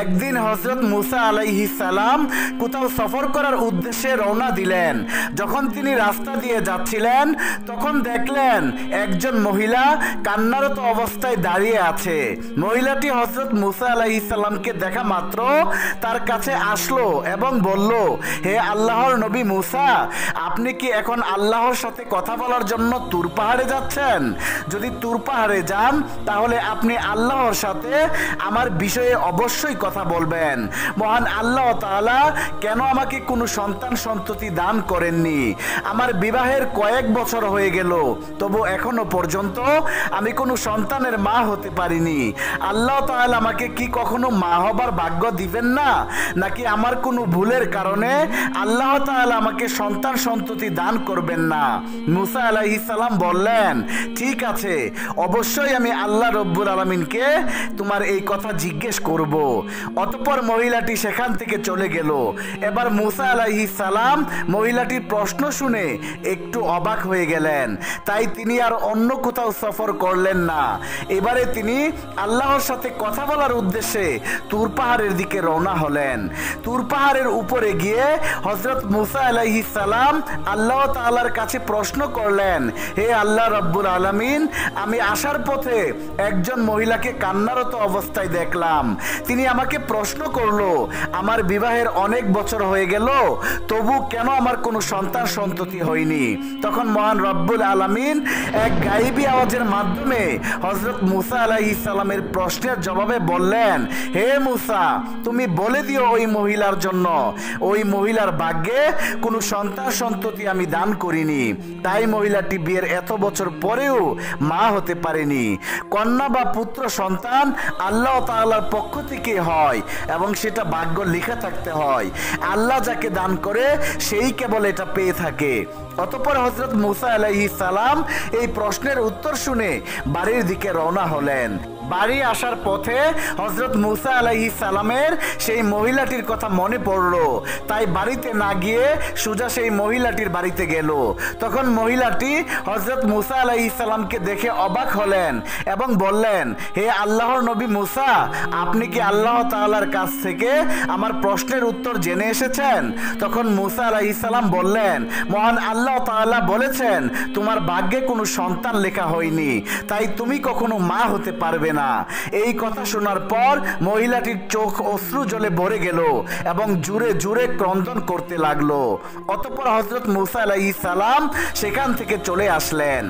একদিন হযরত মুসা আলাইহিস সালাম কোথাও সফর করার উদ্দেশ্যে রওনা দিলেন। যখন তিনি রাস্তা দিয়ে যাচ্ছিলেন তখন দেখলেন একজন মহিলা কান্নারত অবস্থায় দাঁড়িয়ে আছে। মহিলাটি হযরত মুসা আলাইহিস সালামকে দেখা মাত্র তার কাছে আসলো এবং বলল, হে আল্লাহর নবী মুসা, আপনি কি এখন আল্লাহর সাথে কথা বলার জন্য তুর পাহাড়ে যাচ্ছেন? যদি তুর পাহাড়ে যান তাহলে আপনি আল্লাহর সাথে আমার বিষয়ে অবশ্যই কথা বলবেন। মহান আল্লাহ তাআলা কেন আমাকে কোনো সন্তান সন্ততি দান করেননি? আমার বিবাহের কয়েক বছর হয়ে গেল, তবু এখনো পর্যন্ত আমি কোনো সন্তানের মা হতে পারিনি। আল্লাহ তাআলা আমাকে কি কখনো মা হবার ভাগ্য দিবেন না? নাকি আমার কোনো ভুলের কারণে আল্লাহ তাআলা আমাকে সন্তান সন্ততি দান করবেন না? মুসা আলাইহিস সালাম বললেন, ঠিক আছে, অবশ্যই আমি আল্লাহ রব্বুল আলামিনকে তোমার এই কথা জিজ্ঞেস করব। অতঃপর মহিলাটি সেখান থেকে চলে গেল। এবার মুসা আলাইহিস সালাম মহিলাটির প্রশ্ন শুনে একটু অবাক হয়ে গেলেন, তাই তিনি আর অন্য কোথাও সফর করলেন না। এবারে তিনি আল্লাহর সাথে কথা বলার উদ্দেশ্যে তুর পাহাড়ের দিকে রওনা হলেন। তুর পাহাড়ের উপরে গিয়ে হযরত মুসা আলাইহিস সালাম আল্লাহ তাআলার কাছে প্রশ্ন করলেন, হে আল্লাহ রাব্বুল আলামিন, আমি আসার পথে একজন মহিলাকে কান্নারত অবস্থায় দেখলাম। তিনি আমাকে প্রশ্ন করলো, আমার বিবাহের অনেক বছর হয়ে গেল, তবু কেন আমার কোনো সন্তান সন্ততি হয়নি? তখন মহান রব্বুল আলামিন এক গায়েবী আওয়াজের মাধ্যমে হযরত মুসা আলাইহিস সালামের প্রশ্নের জবাবে বললেন, হে মুসা, তুমি বলে দিও ওই মহিলার জন্য, ওই মহিলার ভাগ্যে কোনো সন্তান সন্ততি আমি দান করিনি, তাই মহিলাটি বিয়ের এত বছর পরেও মা হতে পারেনি। কন্যা বা পুত্র সন্তান আল্লাহ তাআলার পক্ষ থেকে হয় এবং সেটা ভাগ্য লেখা থাকতে হয়। আল্লাহ যাকে দান করে সেই কেবল এটা পেয়ে থাকে। অতঃপর হযরত মুসা আলাইহিস সালাম এই প্রশ্নের উত্তর শুনে বাড়ির দিকে রওনা হলেন। বাড়ি আসার পথে হযরত মুসা আলাইহিস সালামের সেই মহিলাটির কথা মনে পড়ল, তাই বাড়িতে না গিয়ে সোজা সেই মহিলাটির বাড়িতে গেল। তখন মহিলাটি হযরত মুসা আলাইহিস সালামকে দেখে অবাক হলেন এবং বললেন, হে আল্লাহর নবী মুসা, আপনি কি আল্লাহ তাআলার কাছ থেকে আমার প্রশ্নের উত্তর জেনে এসেছেন? তখন মুসা আলাইহিস সালাম বললেন, মহান আল্লাহ তাআলা বলেছেন তোমার ভাগ্যে কোনো সন্তান লেখা হয়নি, তাই তুমি কখনো মা হতে পারবে না। এই কথা শোনার পর মহিলাটির চোখ অশ্রু জলে ভরে গেল এবং জোরে জোরে ক্রন্দন করতে লাগলো। অতঃপর হযরত মুসা আলাইহিস সালাম সেখান থেকে চলে আসলেন।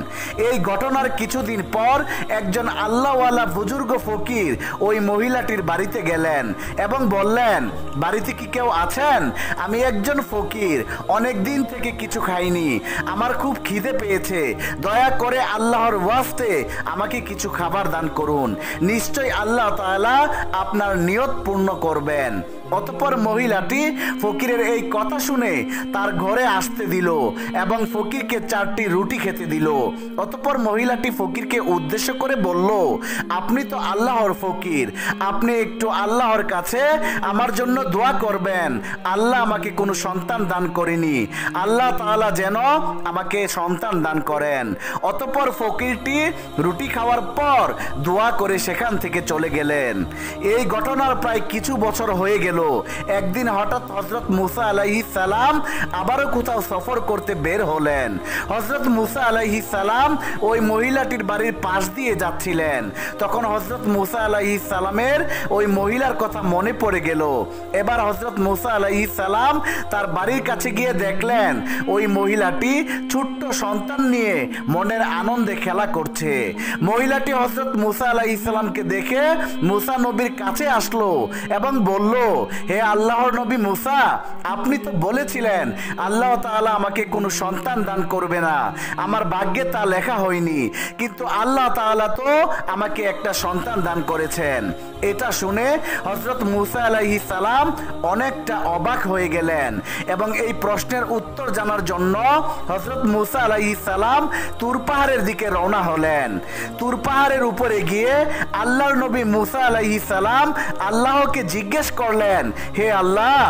এই ঘটনার কিছুদিন পর একজন আল্লাহওয়ালা বুজুর্গ ফকির ওই মহিলাটির বাড়িতে গেলেন এবং বললেন, বাড়িতে কি কেউ আছেন? আমি একজন ফকির, অনেক দিন থেকে কিছু খাইনি, আমার খুব খিদে পেয়েছে, দয়া করে আল্লাহর ওয়াস্তে আমাকে কিছু খাবার দান করুন, নিশ্চয় আল্লাহ তাআলা আপনার নিয়ত পূর্ণ করবেন। অতঃপর মহিলাটি ফকিরের এই কথা শুনে তার ঘরে আসতে দিল এবং ফকিরকে 4টি রুটি খেতে দিল। অতঃপর মহিলাটি ফকিরকে উদ্দেশ্য করে বলল, আপনি তো আল্লাহর ফকির, আপনি একটু আল্লাহর কাছে আমার জন্য দোয়া করবেন, আল্লাহ আমাকে কোনো সন্তান দান করেনি, আল্লাহ তাআলা যেন আমাকে সন্তান দান করেন। অতঃপর ফকিরটি রুটি খাওয়ার পর দোয়া করে সেখান থেকে চলে গেলেন। এই ঘটনার প্রায় কিছু বছর হয়ে গেল। একদিন হঠাৎ হযরত মুসা আলাইহিস সালাম আবারও কোথাও সফর করতে বের হলেন। হযরত মুসা আলাইহিস সালাম ওই মহিলাটির বাড়ির পাশ দিয়ে যাচ্ছিলেন। তখন হযরত মুসা আলাইহিস সালামের ওই মহিলার কথা মনে পড়ে গেল। এবার হযরত মুসা আলাইহিস সালাম তার বাড়ির কাছে গিয়ে দেখলেন ওই মহিলাটি ছোট্ট সন্তান নিয়ে মনের আনন্দে খেলা করছে। মহিলাটি হযরত মুসা আলাইহিস সালামকে দেখে মুসা নবীর কাছে আসলো এবং বলল, হে আল্লাহর নবী মুসা, আপনি তো বলেছিলেন আল্লাহ তাআলা আমাকে কোনো সন্তান দান করবে না, আমার ভাগ্যে তা লেখা হয়নি, কিন্তু আল্লাহ তাআলা তো আমাকে একটা সন্তান দান করেছেন। এটা শুনে হযরত মুসা আলাইহিস সালাম অনেকটা অবাক হয়ে গেলেন এবং এই প্রশ্নের উত্তর জানার জন্য হযরত মুসা আলাইহিস সালাম তুর পাহাড়ের দিকে রওনা হলেন। তুর পাহাড়ের উপরে গিয়ে আল্লাহর নবী মুসা আলাইহিস সালাম আল্লাহকে জিজ্ঞেস করলেন, হে আল্লাহ,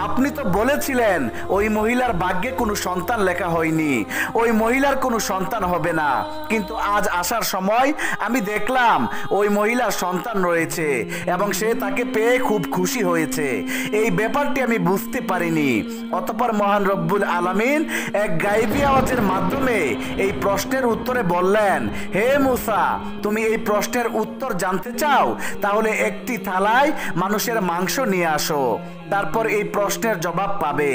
আপনি তো বলেছিলেন ওই মহিলার ভাগ্যে কোনো সন্তান লেখা হয়নি, ওই মহিলার কোনো সন্তান হবে না, কিন্তু আজ আসার সময় আমি দেখলাম ওই মহিলার সন্তান রয়েছে। এবং সে তাকে পেয়ে খুব খুশি হয়েছে। এই ব্যাপারটি আমি বুঝতে পারিনি। অতঃপর মহান রব্বুল আলামিন এক গায়বী আওয়াজের মাধ্যমে এই প্রশ্নের উত্তরে বললেন, হে মূসা, তুমি এই প্রশ্নের উত্তর জানতে চাও? তাহলে একটি থালায় মানুষের মাংস নিয়ে আসো, তারপর এই প্রশ্নের জবাব পাবে।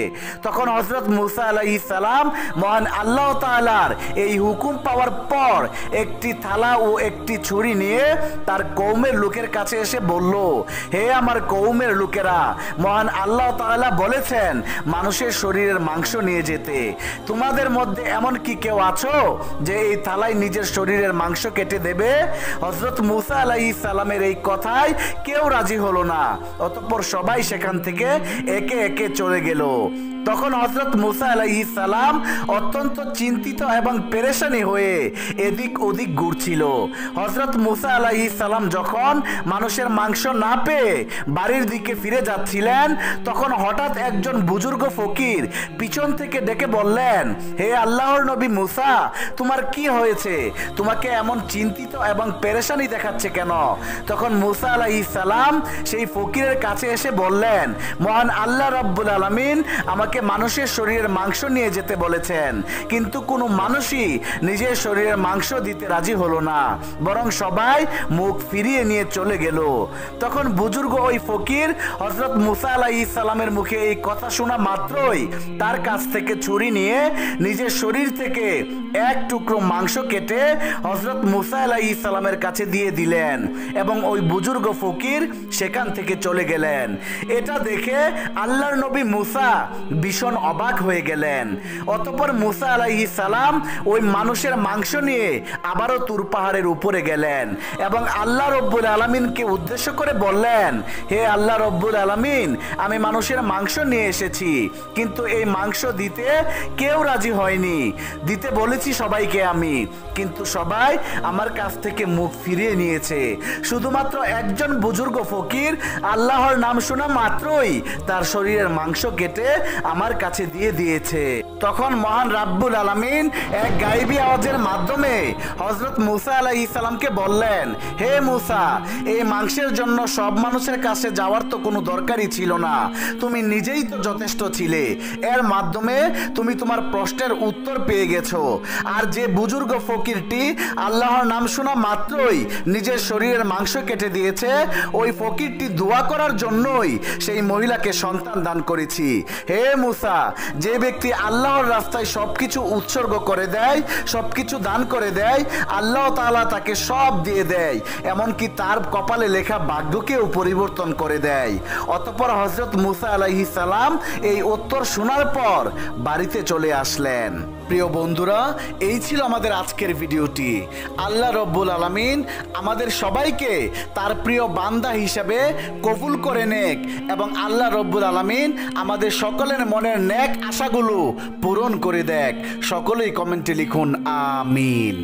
তখন হযরত মূসা আলাইহিস সালাম মহান আল্লাহ তাআলার এই হুকুম পাওয়ার পর একটি থালা ও একটি ছুরি নিয়ে তার কওমের লোকের কাছে এসে বলল, হে আমার কওমের লোকেরা, মহান আল্লাহ তাআলা বলেছেন মানুষের শরীরের মাংস নিয়ে যেতে। তোমাদের মধ্যে এমন কি কেউ আছো যে এই থালায় নিজের শরীরের মাংস কেটে দেবে? হযরত মূসা আলাইহিস সালামের এই কথায় কেউ রাজি হলো না। অতঃপর সবাই সেখান থেকে একে একে চলে গেল। তখন হযরত মূসা আলাইহিস সালাম অত্যন্ত চিন্তিত এবং পেরেশানি হয়ে এদিক ওদিক ঘুরছিল। হযরত মূসা আলাইহিস সালাম যখন মানুষের মাংস না পেয়ে বাড়ির দিকে ফিরে যাচ্ছিলেন, তখন হঠাৎ একজন বুজুর্গ ফকির পিছন থেকে ডেকে বললেন, হে আল্লাহর নবী মূসা, তোমার কি হয়েছে? তোমাকে এমন চিন্তিত এবং পেরেশানি দেখাচ্ছে কেন? তখন মূসা আলাইহিস সালাম সেই ফকিরের কাছে এসে বললেন, মহান আল্লাহ রাব্বুল আলামিন আমাকে মানুষের শরীরের মাংস নিয়ে যেতে বলেছেন, কিন্তু কোনো মানুষই নিজের শরীরের মাংস দিতে রাজি হলো না, বরং সবাই মুখ ফিরিয়ে নিয়ে চলে গেল। তখন বুজুর্গ ওই ফকির হযরত মূসা আলাইহিস সালামের মুখে এই কথা শোনা মাত্রই তার কাছ থেকে ছুরি নিয়ে নিজের শরীর থেকে এক টুকরো মাংস কেটে হযরত মূসা আলাইহিস সালামের কাছে দিয়ে দিলেন এবং ওই বুজুর্গ ফকির সেখান থেকে চলে গেলেন। এটা দেখে আল্লাহর নবী মূসা ভীষণ অবাক হয়ে গেলেন। অতঃপর মূসা আলাইহিস সালাম ওই মানুষের মাংস নিয়ে আবারও তুর পাহাড়ের উপরে গেলেন এবং আল্লাহ রব্বুল আলামিনকে উদ্দেশ্য করে বললেন, হে আল্লাহ রব্বুল আলামিন, আমি মানুষের মাংস নিয়ে এসেছি, কিন্তু এই মাংস দিতে কেউ রাজি হয়নি। দিতে বলেছি সবাইকে আমি, কিন্তু সবাই আমার কাছ থেকে মুখ ফিরিয়ে নিয়েছে। শুধুমাত্র একজন বুজুর্গ ফকির আল্লাহর নাম শোনা মাত্রই তার শরীরের মাংস কেটে আমার কাছে দিয়ে দিয়েছে। তখন মহান রাব্বুল আলামিন এক গায়বী আওয়াজের মাধ্যমে হযরত মূসা আলাইহিস সালামকে বললেন, হে মূসা, এই মাংসের জন্য সব মানুষের কাছে যাওয়ার তো কোনো দরকারই ছিল না, তুমি নিজেই তো যথেষ্ট ছিলে। এর মাধ্যমে তুমি তোমার প্রশ্নের উত্তর পেয়ে গেছো। আর যে বুজুর্গ ফকিরটি আল্লাহর নাম শোনা মাত্রই নিজের শরীরের মাংস কেটে দিয়েছে, ওই ফকিরটি দোয়া করার জন্যই সেই মহিলাকে সন্তান দান করেছি। হে মূসা, যে ব্যক্তি আল্লাহর রাস্তায় সবকিছু উৎসর্গ করে দেয়, সবকিছু দান করে দেয়, আল্লাহ তাআলা তাকে সব দিয়ে দেয়, এমনকি তার কপালে লেখা ভাগ্যকেও পরিবর্তন করে দেয়। অতঃপর হযরত মূসা আলাইহিস সালাম এই উত্তর শোনার পর বাড়িতে চলে আসলেন। প্রিয় বন্ধুরা, এই ছিল আমাদের আজকের ভিডিওটি। আল্লাহ রব্বুল আলামিন আমাদের সবাইকে তার প্রিয় বান্দা হিসেবে কবুল করে নেক এবং আল্লাহ রব্বুল আলামিন আমাদের সকলের মনের নেক আশাগুলো পূরণ করে দেখ। সকলেই কমেন্টে লিখুন আমিন।